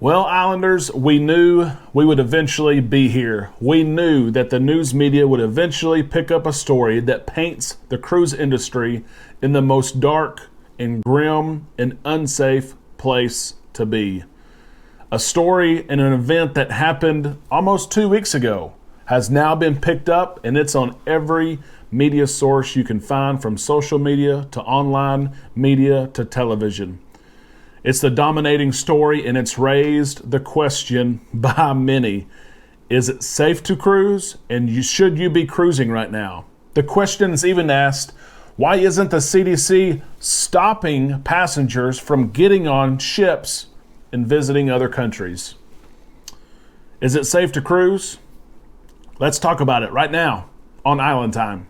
Well, Islanders, we knew we would eventually be here. We knew that the news media would eventually pick up a story that paints the cruise industry in the most dark and grim and unsafe place to be. A story and an event that happened almost 2 weeks ago has now been picked up, and it's on every media source you can find, from social media to online media to television. It's the dominating story, and it's raised the question by many: is it safe to cruise, and should you be cruising right now? The question is even asked, why isn't the CDC stopping passengers from getting on ships and visiting other countries? Is it safe to cruise? Let's talk about it right now on Island Time.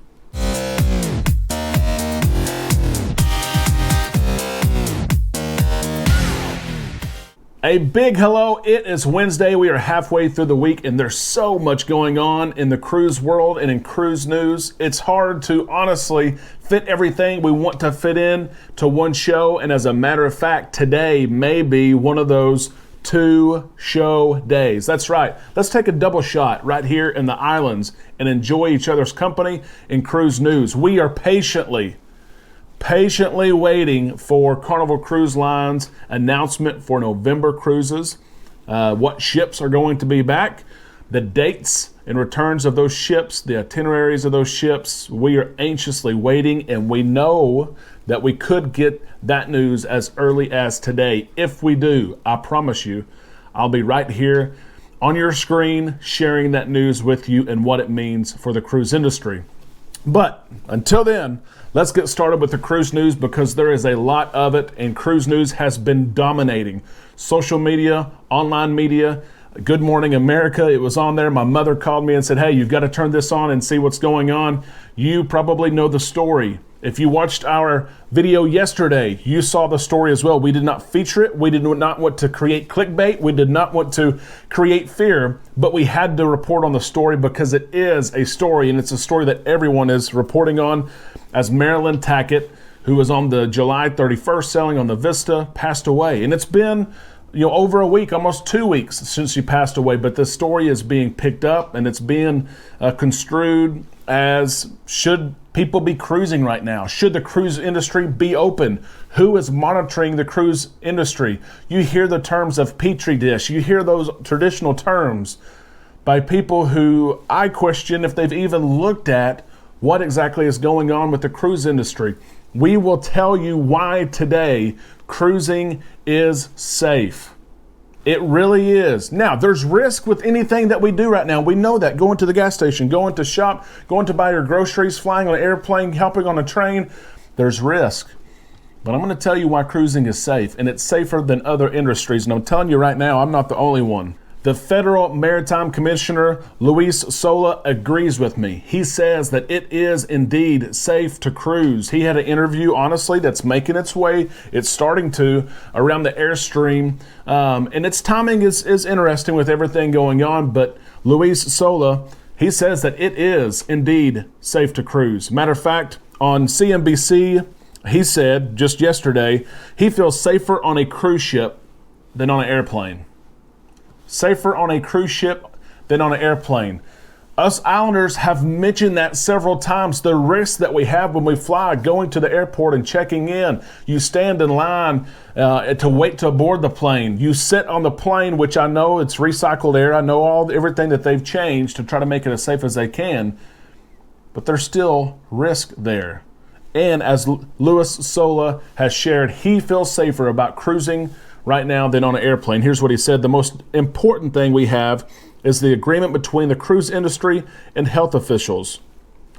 A big hello. It is Wednesday. We are halfway through the week, and there's so much going on in the cruise world and in cruise news. It's hard to honestly fit everything we want to fit in to one show. And as a matter of fact, today may be one of those 2-show days. That's right. Let's take a double shot right here in the islands and enjoy each other's company in cruise news. We are patiently waiting for Carnival Cruise Line's announcement for November cruises, what ships are going to be back, the dates and returns of those ships, the itineraries of those ships. We are anxiously waiting, and we know that we could get that news as early as today. If we do, I promise you, I'll be right here on your screen sharing that news with you and what it means for the cruise industry. But until then, let's get started with the cruise news, because there is a lot of it, and cruise news has been dominating social media, online media. Good Morning America, it was on there. My mother called me and said, hey, you've got to turn this on and see what's going on. You probably know the story. If you watched our video yesterday, you saw the story as well. We did not feature it. We did not want to create clickbait. We did not want to create fear, but we had to report on the story because it is a story, and it's a story that everyone is reporting on, as Marilyn Tackett, who was on the July 31st sailing on the Vista, passed away. And it's been over a week, almost 2 weeks since she passed away, but this story is being picked up, and it's being construed as, should people be cruising right now? Should the cruise industry be open? Who is monitoring the cruise industry? You hear the terms of petri dish. You hear those traditional terms by people who I question if they've even looked at what exactly is going on with the cruise industry. We will tell you why today cruising is safe. It really is. Now, there's risk with anything that we do right now. We know that. Going to the gas station, going to shop, going to buy your groceries, flying on an airplane, helping on a train, there's risk. But I'm going to tell you why cruising is safe, and it's safer than other industries. And I'm telling you right now, I'm not the only one. The Federal Maritime Commissioner, Louis Sola, agrees with me. He says that it is indeed safe to cruise. He had an interview, honestly, that's making its way. It's starting to around the Airstream. And its timing is interesting with everything going on. But Louis Sola, he says that it is indeed safe to cruise. Matter of fact, on CNBC, he said just yesterday, he feels safer on a cruise ship than on an airplane. Safer on a cruise ship than on an airplane. Us Islanders have mentioned that several times, the risk that we have when we fly, going to the airport and checking in. You stand in line to wait to board the plane. You sit on the plane, which I know it's recycled air. I know everything that they've changed to try to make it as safe as they can. But there's still risk there. And as Louis Sola has shared, he feels safer about cruising right now than on an airplane. Here's what he said: the most important thing we have is the agreement between the cruise industry and health officials.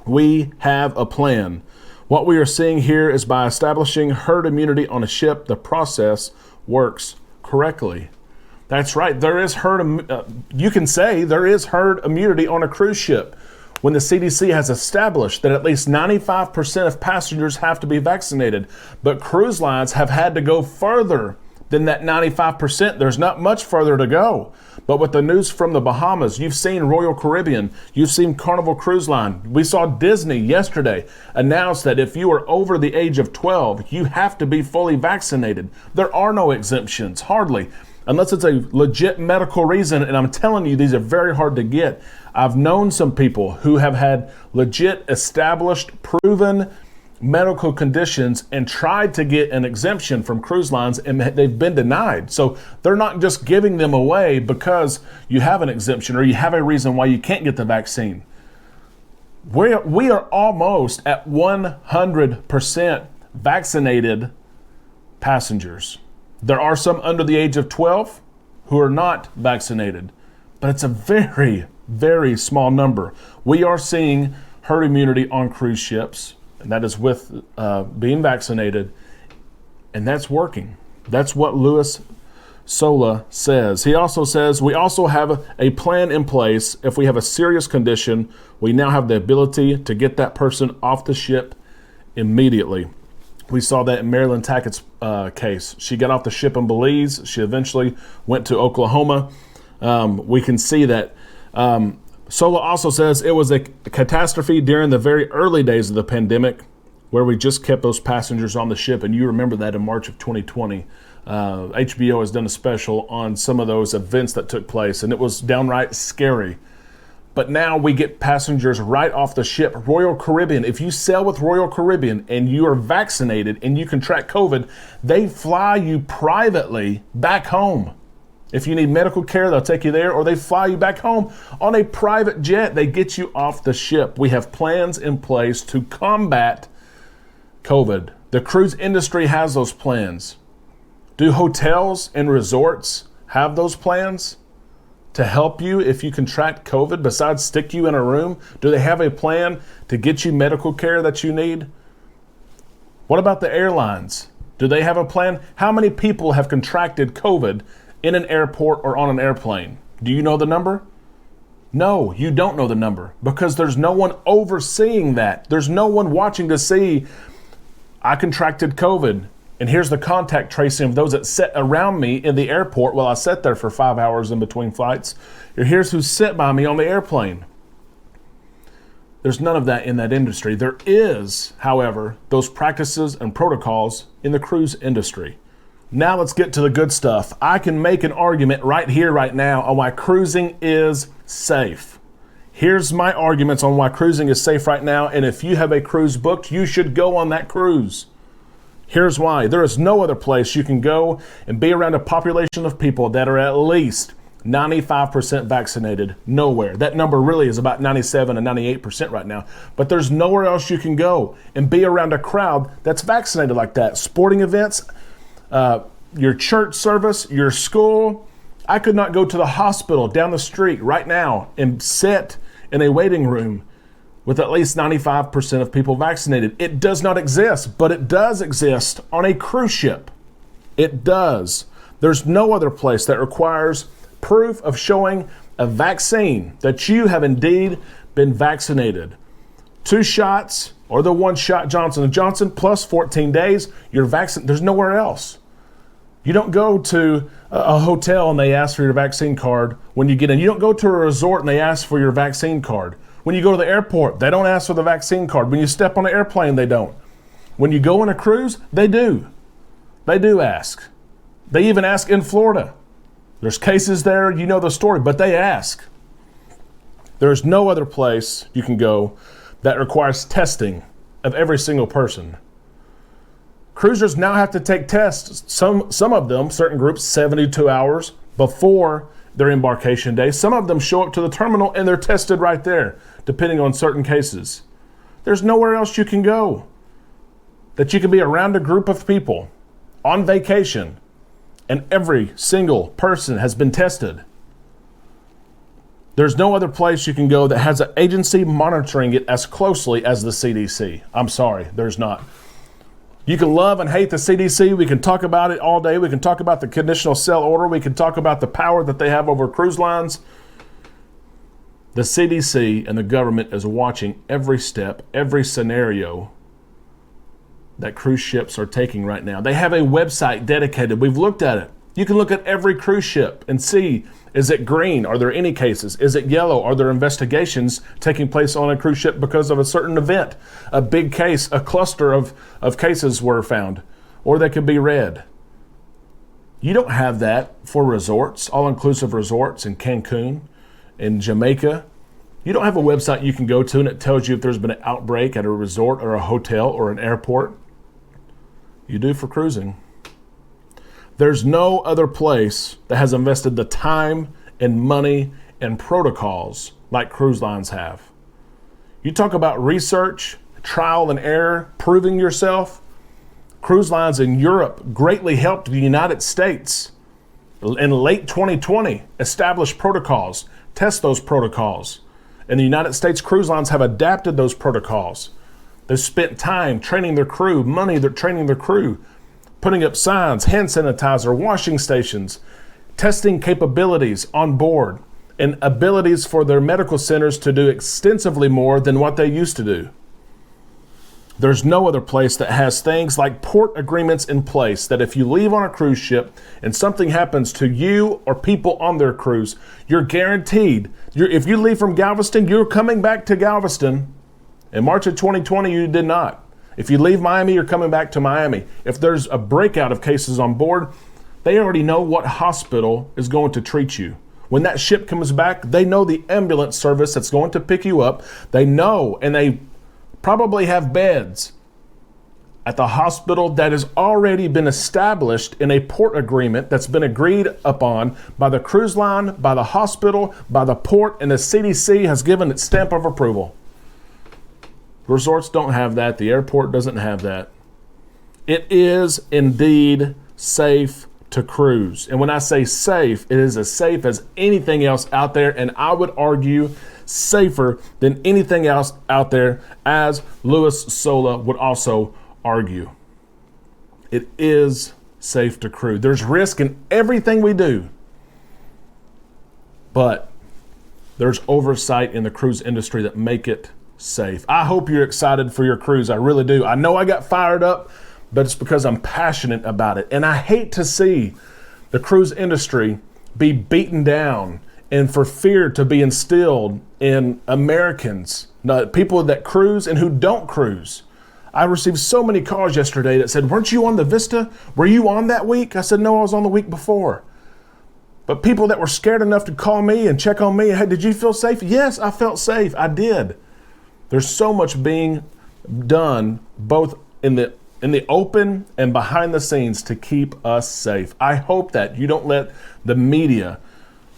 We have a plan. What we are seeing here is by establishing herd immunity on a ship, the process works correctly. That's right. There is you can say there is herd immunity on a cruise ship when the CDC has established that at least 95% of passengers have to be vaccinated. But cruise lines have had to go further than that 95%. There's not much further to go. But with the news from the Bahamas, you've seen Royal Caribbean, you've seen Carnival Cruise Line. We saw Disney yesterday announce that if you are over the age of 12, you have to be fully vaccinated. There are no exemptions, hardly. unless it's a legit medical reason. And I'm telling you, these are very hard to get. I've known some people who have had legit, established, proven medical conditions and tried to get an exemption from cruise lines, and they've been denied. So they're not just giving them away because you have an exemption or you have a reason why you can't get the vaccine. We are almost at 100% vaccinated passengers. There are some under the age of 12 who are not vaccinated, but it's a very, very small number. We are seeing herd immunity on cruise ships, and that is with being vaccinated, and that's working. That's what Louis Sola says. He also says, we also have a plan in place. If we have a serious condition, we now have the ability to get that person off the ship immediately. We saw that in Marilyn Tackett's case. She got off the ship in Belize. She eventually went to Oklahoma. We can see that. Sola also says it was a catastrophe during the very early days of the pandemic where we just kept those passengers on the ship. And you remember that in March of 2020. HBO has done a special on some of those events that took place, and it was downright scary. But now we get passengers right off the ship. Royal Caribbean, if you sail with Royal Caribbean and you are vaccinated and you contract COVID, they fly you privately back home. If you need medical care, they'll take you there, or they fly you back home on a private jet. They get you off the ship. We have plans in place to combat COVID. The cruise industry has those plans. Do hotels and resorts have those plans to help you if you contract COVID besides stick you in a room? Do they have a plan to get you medical care that you need? What about the airlines? Do they have a plan? How many people have contracted COVID in an airport or on an airplane? Do you know the number? No, you don't know the number because there's no one overseeing that. There's no one watching to see, I contracted COVID, and here's the contact tracing of those that sat around me in the airport while I sat there for 5 hours in between flights. Here's who sat by me on the airplane. There's none of that in that industry. There is, however, those practices and protocols in the cruise industry. Now let's get to the good stuff. I can make an argument right here, right now, on why cruising is safe. Here's my arguments on why cruising is safe right now, and if you have a cruise booked, you should go on that cruise. Here's why. There is no other place you can go and be around a population of people that are at least 95% vaccinated. Nowhere. That number really is about 97 and 98% right now. But there's nowhere else you can go and be around a crowd that's vaccinated like that. Sporting events, your church service, your school. I could not go to the hospital down the street right now and sit in a waiting room with at least 95% of people vaccinated. It does not exist, but it does exist on a cruise ship. It does. There's no other place that requires proof of showing a vaccine that you have indeed been vaccinated. 2 shots or the 1-shot Johnson & Johnson plus 14 days, you're vaccinated. There's nowhere else. You don't go to a hotel and they ask for your vaccine card when you get in. You don't go to a resort and they ask for your vaccine card. When you go to the airport, they don't ask for the vaccine card. When you step on an airplane, they don't. When you go on a cruise, they do. They do ask. They even ask in Florida. There's cases there, you know the story, but they ask. There's no other place you can go that requires testing of every single person. Cruisers now have to take tests, some of them, certain groups, 72 hours before their embarkation day. Some of them show up to the terminal and they're tested right there, depending on certain cases. There's nowhere else you can go that you can be around a group of people on vacation and every single person has been tested. There's no other place you can go that has an agency monitoring it as closely as the CDC. I'm sorry, there's not. You can love and hate the CDC. We can talk about it all day. We can talk about the conditional sell order. We can talk about the power that they have over cruise lines. The CDC and the government is watching every step, every scenario that cruise ships are taking right now. They have a website dedicated. We've looked at it. You can look at every cruise ship and see, is it green? Are there any cases? Is it yellow? Are there investigations taking place on a cruise ship because of a certain event? A big case, a cluster of cases were found, or they could be red. You don't have that for resorts, all-inclusive resorts in Cancun, in Jamaica. You don't have a website you can go to and it tells you if there's been an outbreak at a resort or a hotel or an airport. You do for cruising. There's no other place that has invested the time and money and protocols like cruise lines have. You talk about research, trial and error, proving yourself. Cruise lines in Europe greatly helped the United States in late 2020 establish protocols, test those protocols. And the United States cruise lines have adapted those protocols. They've spent time training their crew, money they're training their crew, putting up signs, hand sanitizer, washing stations, testing capabilities on board, and abilities for their medical centers to do extensively more than what they used to do. There's no other place that has things like port agreements in place that if you leave on a cruise ship and something happens to you or people on their cruise, you're guaranteed. If you leave from Galveston, you're coming back to Galveston. In March of 2020, you did not. If you leave Miami, you're coming back to Miami. If there's a breakout of cases on board, they already know what hospital is going to treat you. When that ship comes back, they know the ambulance service that's going to pick you up. They know, and they probably have beds at the hospital that has already been established in a port agreement that's been agreed upon by the cruise line, by the hospital, by the port, and the CDC has given its stamp of approval. Resorts don't have that. The airport doesn't have that. It is indeed safe to cruise. And when I say safe, it is as safe as anything else out there. And I would argue safer than anything else out there, as Louis Sola would also argue. It is safe to cruise. There's risk in everything we do, but there's oversight in the cruise industry that make it safe. I hope you're excited for your cruise. I really do. I know I got fired up, but it's because I'm passionate about it. And I hate to see the cruise industry be beaten down and for fear to be instilled in Americans, people that cruise and who don't cruise. I received so many calls yesterday that said, "Weren't you on the Vista? Were you on that week?" I said, "No, I was on the week before." But people that were scared enough to call me and check on me, "Hey, did you feel safe?" Yes, I felt safe. I did. There's so much being done both in the open and behind the scenes to keep us safe. I hope that you don't let the media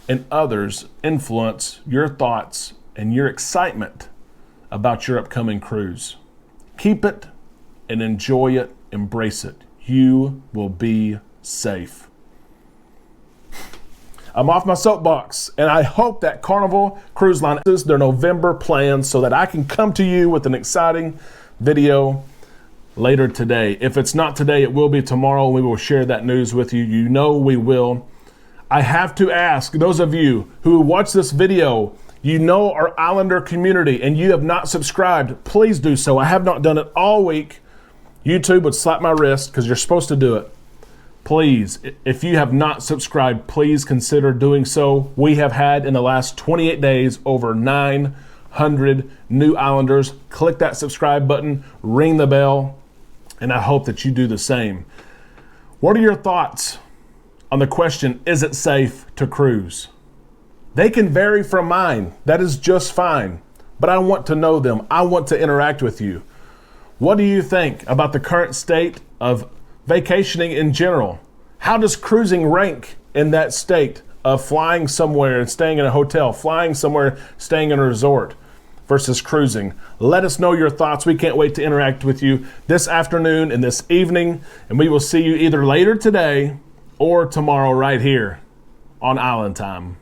and others influence your thoughts and your excitement about your upcoming cruise. Keep it and enjoy it, embrace it. You will be safe. I'm off my soapbox, and I hope that Carnival Cruise Line is their November plans so that I can come to you with an exciting video later today. If it's not today, it will be tomorrow. We will share that news with you. You know we will. I have to ask those of you who watch this video, you know our Islander community, and you have not subscribed, please do so. I have not done it all week. YouTube would slap my wrist because you're supposed to do it. Please, if you have not subscribed, please consider doing so. We have had in the last 28 days over 900 new Islanders. Click that subscribe button, ring the bell, and I hope that you do the same. What are your thoughts on the question, is it safe to cruise? They can vary from mine. That is just fine. But I want to know them. I want to interact with you. What do you think about the current state of vacationing in general? How does cruising rank in that state of flying somewhere and staying in a hotel, flying somewhere, staying in a resort versus cruising? Let us know your thoughts. We can't wait to interact with you this afternoon and this evening. And we will see you either later today or tomorrow right here on Island Time.